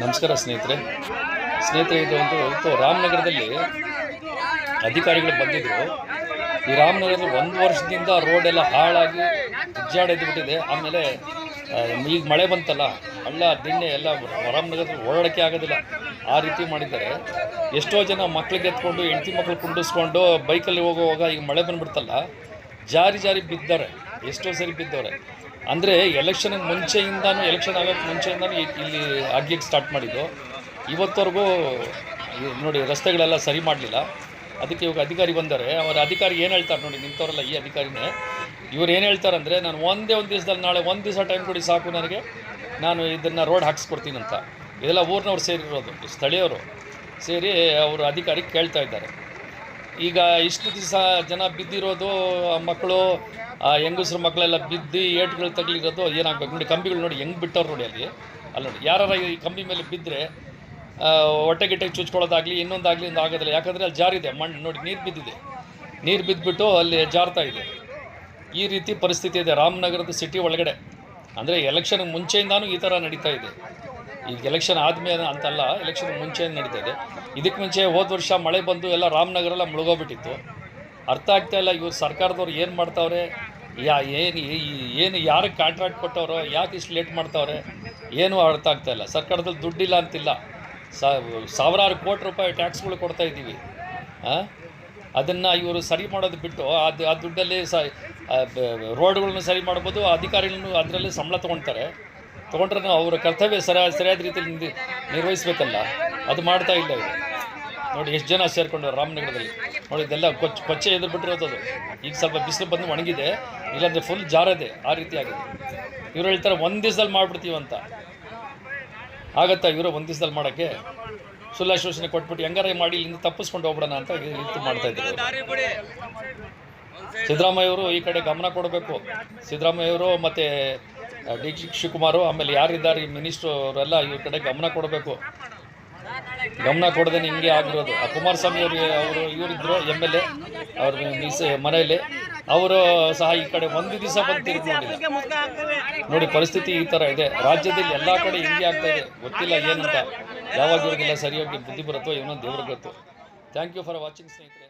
ನಮಸ್ಕಾರ ಸ್ನೇಹಿತರೆ. ಇದು ಒಂದು ರಾಮನಗರದಲ್ಲಿ ಅಧಿಕಾರಿಗಳು ಬಂದಿದ್ದರು. ಈ ರಾಮನಗರದಲ್ಲಿ 1 ವರ್ಷದಿಂದ ರೋಡ್ ಎಲ್ಲ ಹಾಳಾಗಿ ಬಿಟ್ಟಿದೆ. ಆಮೇಲೆ ಈಗ ಮಳೆ ಬಂತಲ್ಲ, ಹಳ್ಳ ದಿಣ್ಣೆ ಎಲ್ಲ ರಾಮನಗರದಲ್ಲಿ ಓಡಾಡೋಕ್ಕೆ ಆಗೋದಿಲ್ಲ, ಆ ರೀತಿ ಮಾಡಿದ್ದಾರೆ. ಎಷ್ಟೋ ಜನ ಮಕ್ಳಿಗೆ ಎತ್ಕೊಂಡು ಹೆಂಡತಿ ಮಕ್ಳು ಕುಂಡಿಸ್ಕೊಂಡು ಬೈಕಲ್ಲಿ ಹೋಗುವಾಗ ಈಗ ಮಳೆ ಬಂದುಬಿಡ್ತಲ್ಲ, ಜಾರಿ ಬಿದ್ದಾರೆ. ಎಷ್ಟೋ ಸರಿ ಬಿದ್ದವ್ರೆ. ಅಂದರೆ ಎಲೆಕ್ಷನ್ ಆಗೋಕ್ಕೆ ಮುಂಚೆಯಿಂದನೂ ಇಲ್ಲಿ ಆಗ್ಲಿಕ್ಕೆ ಸ್ಟಾರ್ಟ್ ಮಾಡಿದ್ದು. ಇವತ್ತವರೆಗೂ ನೋಡಿ ರಸ್ತೆಗಳೆಲ್ಲ ಸರಿ ಮಾಡಲಿಲ್ಲ. ಅದಕ್ಕೆ ಇವಾಗ ಅಧಿಕಾರಿ ಬಂದರೆ ಅವರ ಅಧಿಕಾರಿ ಏನು ಹೇಳ್ತಾರೆ ನೋಡಿ, ನಿಂತವರಲ್ಲ ಈ ಅಧಿಕಾರಿನೇ. ಇವ್ರು ಏನು ಹೇಳ್ತಾರೆ ಅಂದರೆ, ನಾನು ಒಂದೇ ದಿವಸದಲ್ಲಿ ನಾಳೆ 1 ದಿವಸ ಟೈಮ್ ಕೊಡಿ ಸಾಕು ನನಗೆ, ನಾನು ಇದನ್ನು ರೋಡ್ ಹಾಕ್ಸ್ಕೊಡ್ತೀನಿ ಅಂತ. ಇದೆಲ್ಲ ಊರಿನವ್ರು ಸೇರಿರೋದು, ಸ್ಥಳೀಯರು ಸೇರಿ ಅವರು ಅಧಿಕಾರಿ ಕೇಳ್ತಾ ಇದ್ದಾರೆ. ಈಗ ಇಷ್ಟು ದಿವಸ ಜನ ಬಿದ್ದಿರೋದು, ಮಕ್ಕಳು ಹೆಂಗಸ್ರ ಮಕ್ಕಳೆಲ್ಲ ಬಿದ್ದು ಏಟುಗಳು ತಗಲಿರೋದು ಏನಾಗಬೇಕು ನೋಡಿ. ಕಂಬಿಗಳು ನೋಡಿ ಹೆಂಗೆ ಬಿಟ್ಟವ್ರು ನೋಡಿ, ಅಲ್ಲಿ ನೋಡಿ. ಯಾರು ಈ ಕಂಬಿ ಮೇಲೆ ಬಿದ್ದರೆ ಹೊಟ್ಟೆಗೆ ಚುಚ್ಕೊಳ್ಳೋದಾಗಲಿ ಇನ್ನೊಂದಾಗಲಿ ಒಂದು ಆಗೋದಿಲ್ಲ. ಯಾಕಂದರೆ ಅಲ್ಲಿ ಜಾರಿದೆ ಮಣ್ಣು ನೋಡಿ, ನೀರು ಬಿದ್ದಿದೆ. ನೀರು ಬಿದ್ದುಬಿಟ್ಟು ಅಲ್ಲಿ ಜಾರ್ತಾ ಇದೆ. ಈ ರೀತಿ ಪರಿಸ್ಥಿತಿ ಇದೆ ರಾಮನಗರದ ಸಿಟಿ ಒಳಗಡೆ. ಅಂದರೆ ಎಲೆಕ್ಷನ್ಗೆ ಮುಂಚೆಯಿಂದಾನು ಈ ಥರ ನಡೀತಾ ಇದೆ. ಈಗ ಎಲೆಕ್ಷನ್ ಆದಮೇಲೆ ಅಂತಲ್ಲ, ಎಲೆಕ್ಷನ್ ಮುಂಚೆಯಿಂದ ನಡೀತಾ ಇದೆ. ಇದಕ್ಕೆ ಮುಂಚೆ ಹೋದ ವರ್ಷ ಮಳೆ ಬಂದು ಎಲ್ಲ ರಾಮನಗರೆಲ್ಲ ಮುಳುಗೋಗ್ಬಿಟ್ಟಿತ್ತು. ಅರ್ಥ ಆಗ್ತಾಯಿಲ್ಲ ಇವ್ರು ಸರ್ಕಾರದವ್ರು ಏನು ಮಾಡ್ತಾವ್ರೆ, ಏನು ಯಾರಿಗೆ ಕಾಂಟ್ರಾಕ್ಟ್ ಕೊಟ್ಟವ್ರೋ, ಯಾಕೆ ಇಷ್ಟು ಲೇಟ್ ಮಾಡ್ತಾವ್ರೆ, ಏನೂ ಅರ್ಥ ಆಗ್ತಾಯಿಲ್ಲ. ಸರ್ಕಾರದಲ್ಲಿ ದುಡ್ಡಿಲ್ಲ ಅಂತಿಲ್ಲ, ಸಾವಿರಾರು ಕೋಟಿ ರೂಪಾಯಿ ಟ್ಯಾಕ್ಸ್ಗಳು ಕೊಡ್ತಾಯಿದ್ದೀವಿ. ಅದನ್ನು ಇವರು ಸರಿ ಮಾಡೋದು ಬಿಟ್ಟು ಆ ದುಡ್ಡಲ್ಲಿ ರೋಡ್ಗಳನ್ನು ಸರಿ ಮಾಡ್ಬೋದು. ಅಧಿಕಾರಿಗಳನ್ನು ಅದರಲ್ಲೇ ಸಂಬಳ ತೊಗೊಂಡ್ರೆ ಅವರ ಕರ್ತವ್ಯ ಸರಿಯಾದ ರೀತಿಯಲ್ಲಿ ನಿರ್ವಹಿಸಬೇಕಲ್ಲ, ಅದು ಮಾಡ್ತಾ ಇಲ್ಲ ಇವರು. ನೋಡಿ ಎಷ್ಟು ಜನ ಸೇರಿಕೊಂಡು ರಾಮನಗರದಲ್ಲಿ ನೋಡಿ, ಇದೆಲ್ಲ ಕೊಚ್ಚೆ ಎದುರು ಬಿಟ್ಟಿರೋದು. ಈಗ ಸ್ವಲ್ಪ ಬಿಸಿಲು ಬಂದು ಒಣಗಿದೆ, ಇಲ್ಲಾಂದರೆ ಫುಲ್ ಜಾರದೆ, ಆ ರೀತಿ ಆಗಿದೆ. ಇವರು ಹೇಳ್ತಾರೆ 1 ದಿವಸದಲ್ಲಿ ಮಾಡಿಬಿಡ್ತೀವಿ ಅಂತ. ಆಗತ್ತಾ ಇವರು 1 ದಿವಸದಲ್ಲಿ ಮಾಡೋಕ್ಕೆ? ಸುಳ್ಳಾಶ್ವಾಸನೆ ಕೊಟ್ಬಿಟ್ಟು ಹೆಂಗಾರ ಮಾಡಿ ಇಲ್ಲಿಂದ ತಪ್ಪಿಸ್ಕೊಂಡು ಹೋಗ್ಬಿಡೋಣ ಅಂತ ರೀತಿ ಮಾಡ್ತಾಯಿದ್ರು. ಸಿದ್ದರಾಮಯ್ಯವರು ಈ ಕಡೆ ಗಮನ ಕೊಡಬೇಕು. ಸಿದ್ದರಾಮಯ್ಯವರು ಮತ್ತು ಡಿ.ಕೆ. ಶಿವಕುಮಾರು, ಆಮೇಲೆ ಯಾರಿದ್ದಾರೆ ಈ ಮಿನಿಸ್ಟ್ರು, ಅವರೆಲ್ಲ ಇವ್ರ ಕಡೆ ಗಮನ ಕೊಡಬೇಕು. ಗಮನ ಕೊಡದೇ ಹಿಂಗೆ ಆಗಿರೋದು. ಆ ಕುಮಾರಸ್ವಾಮಿ ಅವರು ಇವರಿದ್ದರು MLA, ಅವ್ರ ಮನೆಯಲ್ಲಿ ಅವರು ಸಹ ಈ ಕಡೆ 1 ದಿವಸ ಬಂದು ತಿರುಗಿ ನೋಡಿಲ್ಲ. ನೋಡಿ ಪರಿಸ್ಥಿತಿ ಈ ಥರ ಇದೆ. ರಾಜ್ಯದಲ್ಲಿ ಎಲ್ಲ ಕಡೆ ಹಿಂಗೆ ಆಗ್ತಾ ಇದೆ. ಗೊತ್ತಿಲ್ಲ ಏನಂತ, ಯಾವಾಗ ಇವ್ರಿಗೆಲ್ಲ ಸರಿಯಾಗಿ ಬುದ್ಧಿ ಬರುತ್ತೋ ಏನೋ ದೇವ್ರಿಗೆ ಗೊತ್ತು. ಥ್ಯಾಂಕ್ ಯು ಫಾರ್ ವಾಚಿಂಗ್ ಸ್ನೇಹಿತರೆ.